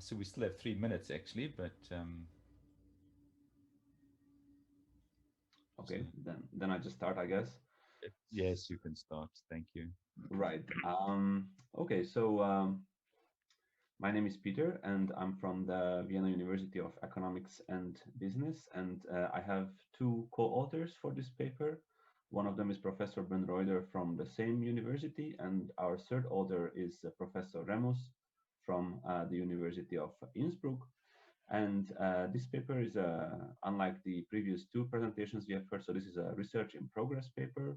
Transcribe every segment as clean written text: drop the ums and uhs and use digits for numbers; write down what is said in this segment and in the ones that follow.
So we still have 3 minutes actually, but Okay, then I just start, I guess. yes, you can start. Thank you. Right. Okay, so my name is Peter, and I'm from the Vienna University of Economics and Business, and I have two co-authors for this paper. One of them is Professor Bernroider from the same university, and our third author is Professor Remus from the University of Innsbruck. And this paper is, unlike the previous two presentations we have heard, so this is a research in progress paper,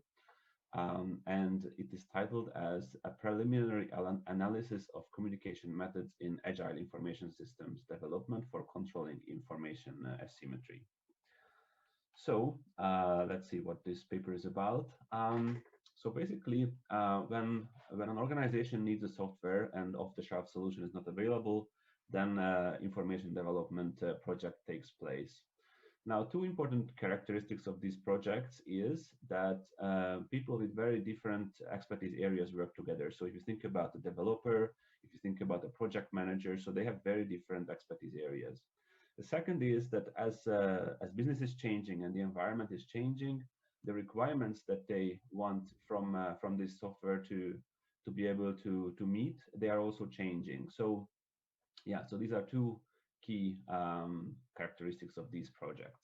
and it is titled as a preliminary analysis of communication methods in Agile information systems development for controlling information asymmetry. So let's see what this paper is about. So basically, when an organization needs a software and off-the-shelf solution is not available, then information development project takes place. Now, two important characteristics of these projects is that people with very different expertise areas work together. So if you think about the developer, if you think about the project manager, so they have very different expertise areas. The second is that as business is changing and the environment is changing, the requirements that they want from this software to be able to meet, they are also changing. So yeah, so these are two key characteristics of these projects.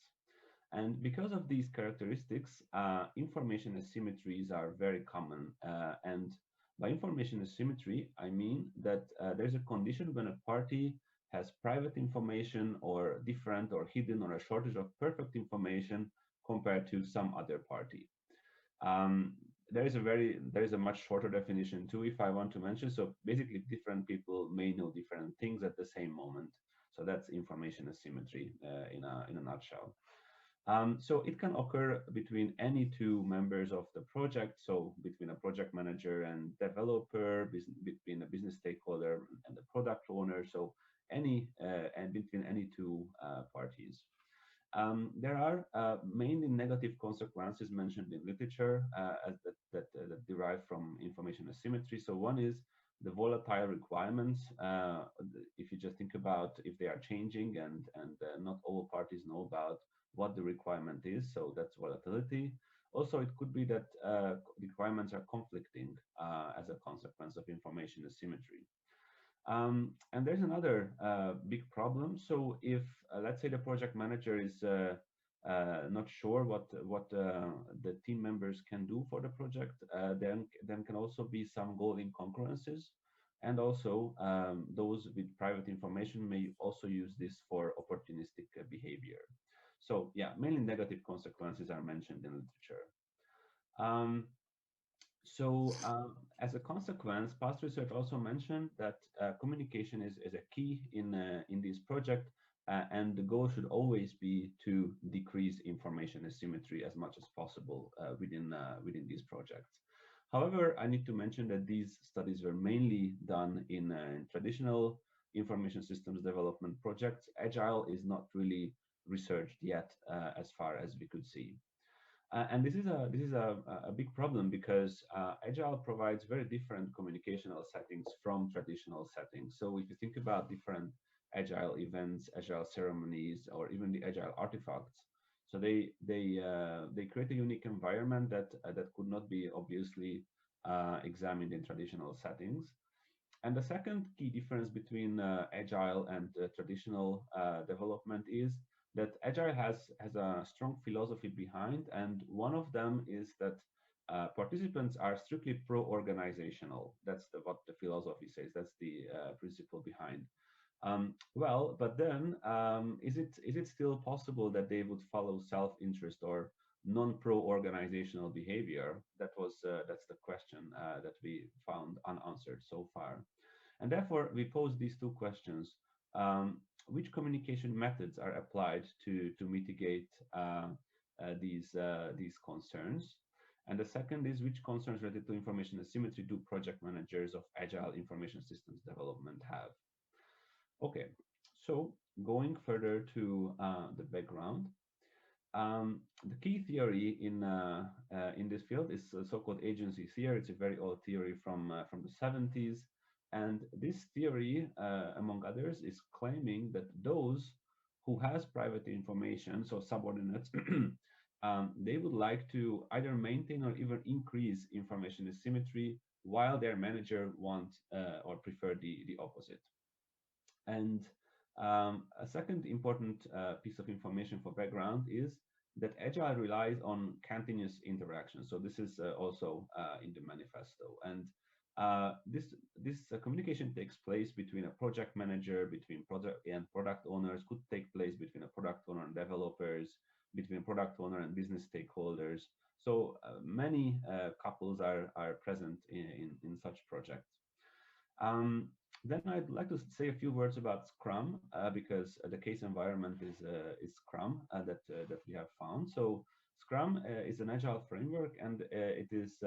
And because of these characteristics, information asymmetries are very common. And by information asymmetry, I mean that there's a condition when a party has private information or different or hidden or a shortage of perfect information compared to some other party. Um, there is a much shorter definition too, if I want to mention. So basically, different people may know different things at the same moment. So that's information asymmetry in a nutshell. So it can occur between any two members of the project, so between a project manager and developer, between a business stakeholder and the product owner, so and between any two parties. There are mainly negative consequences mentioned in literature that derive from information asymmetry. So one is the volatile requirements. If you just think about if they are changing and not all parties know about what the requirement is, so that's volatility. Also, it could be that requirements are conflicting as a consequence of information asymmetry. And there's another big problem. So if, let's say, the project manager is not sure what the team members can do for the project, then can also be some goal incongruences. And also, those with private information may also use this for opportunistic behavior. So yeah, mainly negative consequences are mentioned in literature. Um, as a consequence, past research also mentioned that communication is a key in this project, and the goal should always be to decrease information asymmetry as much as possible within these projects. However, I need to mention that these studies were mainly done in traditional information systems development projects. Agile is not really researched yet, as far as we could see. And this is a big problem because Agile provides very different communicational settings from traditional settings. So if you think about different Agile events, Agile ceremonies, or even the Agile artifacts, so they create a unique environment that could not be obviously examined in traditional settings. And the second key difference between Agile and traditional development is that Agile has a strong philosophy behind, and one of them is that participants are strictly pro-organizational. That's what the philosophy says. That's the principle behind. Well, but then is it still possible that they would follow self-interest or non-pro-organizational behavior? That's the question that we found unanswered so far. And therefore, we pose these two questions. Which communication methods are applied to mitigate these concerns? And the second is, which concerns related to information asymmetry do project managers of Agile information systems development have? Okay, so going further to the background, the key theory in this field is so-called agency theory. It's a very old theory from the 70s. And this theory, among others, is claiming that those who has private information, so subordinates, they would like to either maintain or even increase information asymmetry, while their manager want or prefer the opposite. And a second important piece of information for background is that Agile relies on continuous interaction. So this is also in the manifesto. And this communication takes place between a project manager, between project and product owners, could take place between a product owner and developers, between product owner and business stakeholders. So many couples are present in such projects. Then I'd like to say a few words about Scrum because the case environment is Scrum that we have found. So Scrum is an agile framework, and it is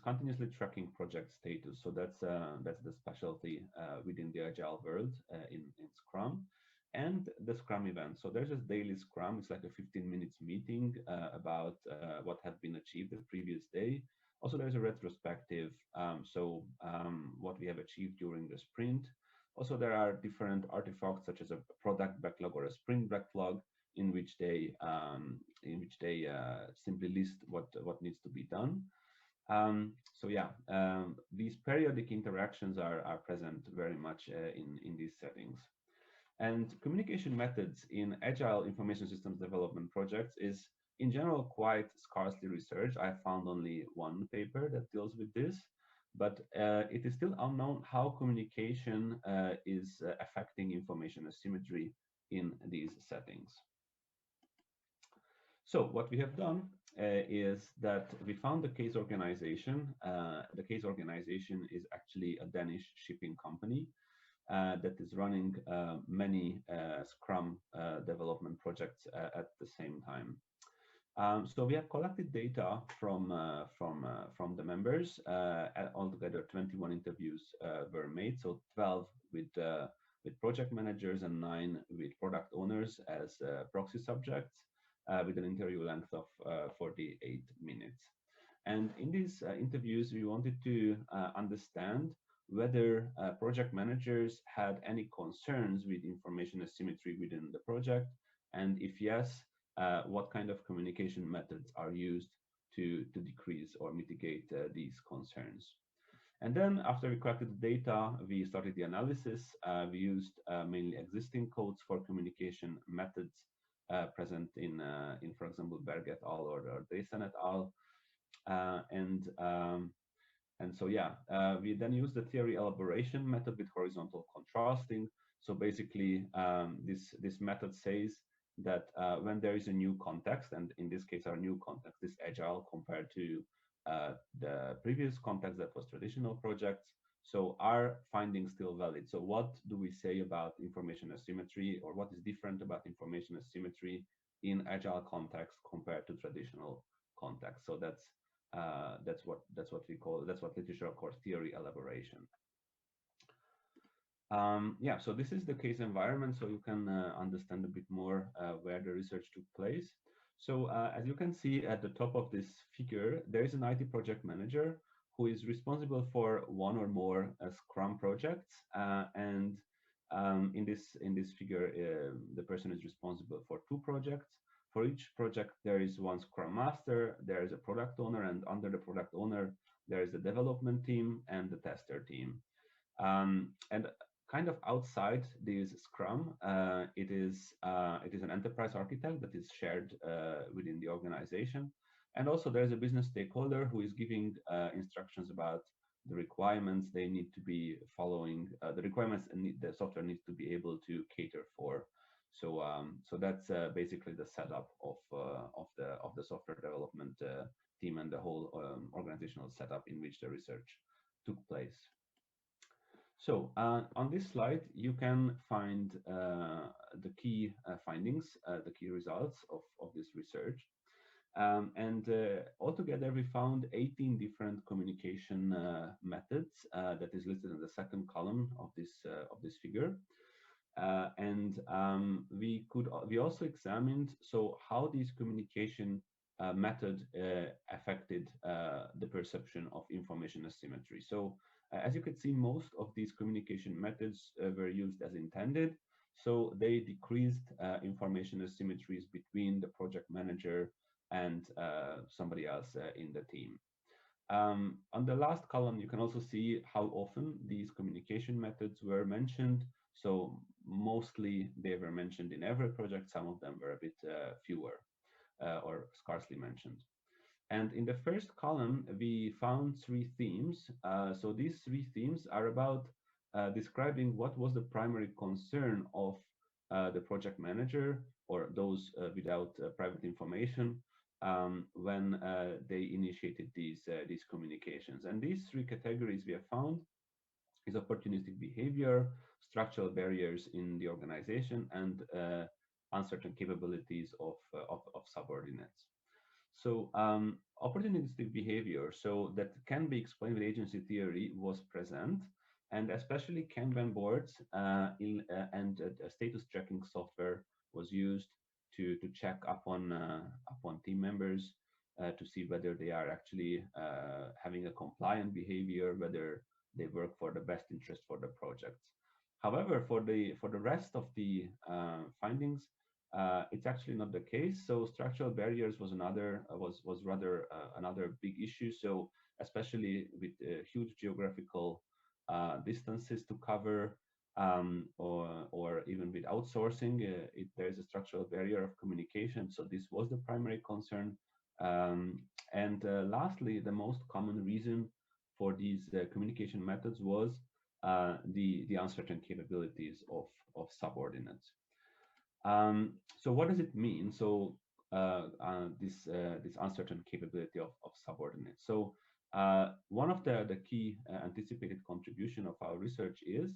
continuously tracking project status. So that's the specialty within the agile world in Scrum. And the Scrum event. So there's a daily Scrum. It's like a 15 minutes meeting about what has been achieved the previous day. Also, there's a retrospective, what we have achieved during the sprint. Also, there are different artifacts such as a product backlog or a sprint backlog, in which they simply list what needs to be done. These periodic interactions are present very much in these settings. And communication methods in agile information systems development projects is in general quite scarcely researched. I found only one paper that deals with this, but it is still unknown how communication is affecting information asymmetry in these settings. So what we have done is that we found the case organization. The case organization is actually a Danish shipping company that is running many Scrum development projects at the same time. So we have collected data from the members. Altogether, 21 interviews were made. So 12 with project managers and 9 with product owners as proxy subjects, with an interview length of 48 minutes. And in these interviews, we wanted to understand whether project managers had any concerns with information asymmetry within the project, and if yes, what kind of communication methods are used to decrease or mitigate these concerns. And then after we collected the data, we started the analysis. We used mainly existing codes for communication methods present in, for example, Berg et al. Or Daysen et al. We then use the theory elaboration method with horizontal contrasting. So basically, this method says that when there is a new context, and in this case, our new context is agile compared to the previous context that was traditional projects. So are findings still valid? So what do we say about information asymmetry, or what is different about information asymmetry in agile context compared to traditional context? So that's what literature calls theory elaboration. So this is the case environment, so you can understand a bit more where the research took place. So as you can see at the top of this figure, there is an IT project manager who is responsible for one or more Scrum projects, and in this figure, the person is responsible for 2 projects. For each project, there is one Scrum Master, there is a product owner, and under the product owner, there is the development team and the tester team. And kind of outside this Scrum, it is an enterprise architect that is shared within the organization. And also there's a business stakeholder who is giving instructions about the requirements they need to be following, the requirements the software needs to be able to cater for. So that's basically the setup of the software development team and the whole organizational setup in which the research took place. So on this slide, you can find the key findings, the key results of this research. Altogether, we found 18 different communication methods that is listed in the second column of this figure. We also examined how these communication method affected the perception of information asymmetry. So as you can see, most of these communication methods were used as intended. So they decreased information asymmetries between the project manager and somebody else in the team. On the last column, you can also see how often these communication methods were mentioned. So mostly they were mentioned in every project. Some of them were a bit fewer or scarcely mentioned. And in the first column, we found three themes. So these three themes are about describing what was the primary concern of the project manager or those without private information when they initiated these communications. And these three categories we have found is opportunistic behavior, structural barriers in the organization, and uncertain capabilities of subordinates. So opportunistic behavior, so that can be explained with agency theory, was present, and especially Kanban boards and status tracking software was used to check upon team members to see whether they are actually having a compliant behavior, whether they work for the best interest for the projects. However, for the rest of the findings, it's actually not the case. So structural barriers was rather another big issue. So especially with huge geographical distances to cover, or even with outsourcing, there's a structural barrier of communication. So this was the primary concern. And lastly, the most common reason for these communication methods was the uncertain capabilities of subordinates. So what does it mean? So this uncertain capability of subordinates. So one of the key anticipated contribution of our research is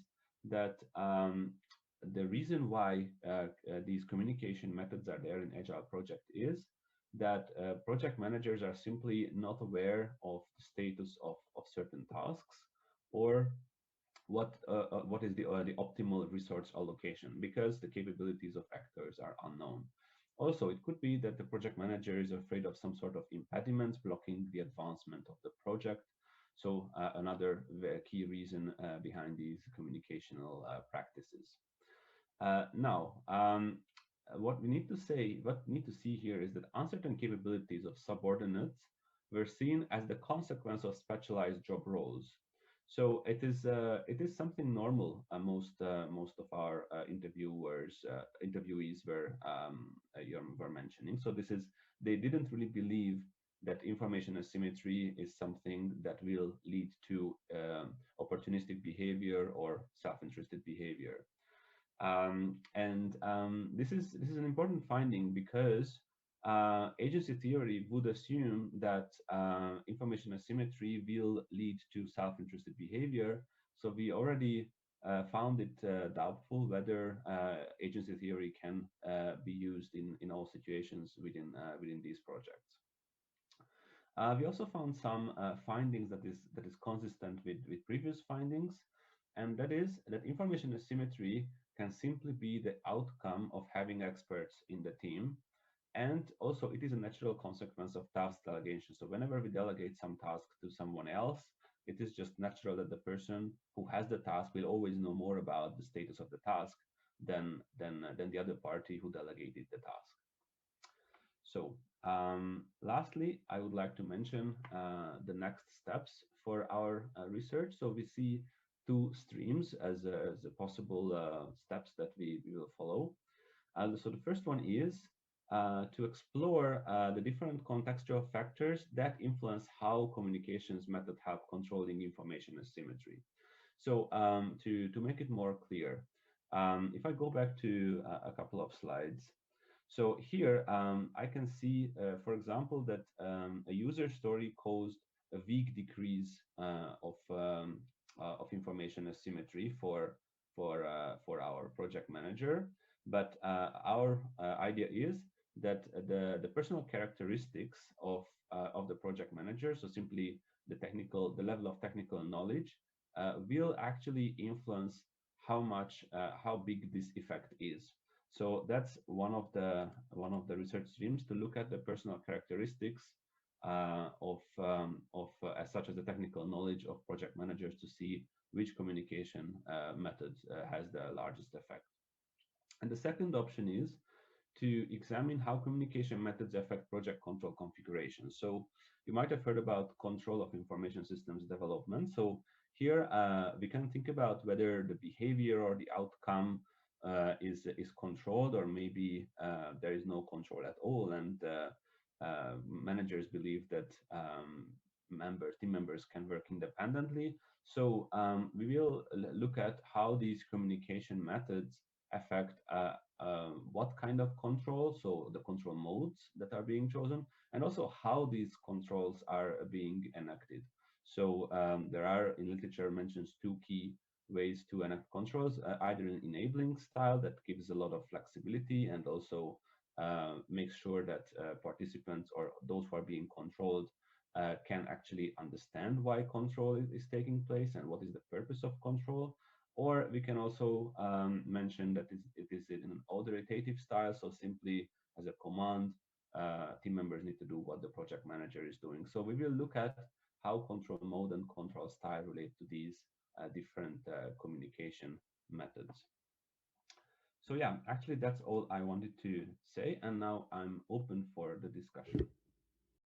that the reason why these communication methods are there in Agile project is that project managers are simply not aware of the status of certain tasks, or what is the optimal resource allocation, because the capabilities of actors are unknown. Also, it could be that the project manager is afraid of some sort of impediments blocking the advancement of the project. So another very key reason behind these communicational practices. Now, what we need to see here is that uncertain capabilities of subordinates were seen as the consequence of specialized job roles. So it is something normal. Most of our interviewees were mentioning. So they didn't really believe that information asymmetry is something that will lead to opportunistic behavior or self-interested behavior. This is an important finding, because agency theory would assume that information asymmetry will lead to self-interested behavior. So we already found it doubtful whether agency theory can be used in all situations within these projects. We also found some findings that is consistent with previous findings, and that is that information asymmetry can simply be the outcome of having experts in the team. And also it is a natural consequence of task delegation. So whenever we delegate some task to someone else, it is just natural that the person who has the task will always know more about the status of the task than the other party who delegated the task. So lastly, I would like to mention the next steps for our research. So we see two streams as possible steps that we will follow. So the first one is to explore the different contextual factors that influence how communications method have controlling information asymmetry. So to make it more clear, if I go back to a couple of slides, so here I can see, for example, that a user story caused a weak decrease of information asymmetry for our project manager. But our idea is that the personal characteristics of the project manager, so simply the level of technical knowledge, will actually influence how big this effect is. So that's one of the research streams, to look at the personal characteristics as such as the technical knowledge of project managers, to see which communication method has the largest effect. And the second option is to examine how communication methods affect project control configuration. So you might have heard about control of information systems development. So here we can think about whether the behavior or the outcome is controlled, or maybe there is no control at all, and managers believe that team members can work independently. So we will look at how these communication methods affect what kind of control, so the control modes that are being chosen, and also how these controls are being enacted. So there are, in literature, mentions two key ways to enact controls, either an enabling style that gives a lot of flexibility and also makes sure that participants or those who are being controlled can actually understand why control is taking place and what is the purpose of control. Or we can also mention that it is in an authoritative style, so simply as a command, team members need to do what the project manager is doing. So we will look at how control mode and control style relate to these different communication methods. So yeah, actually that's all I wanted to say, and now I'm open for the discussion.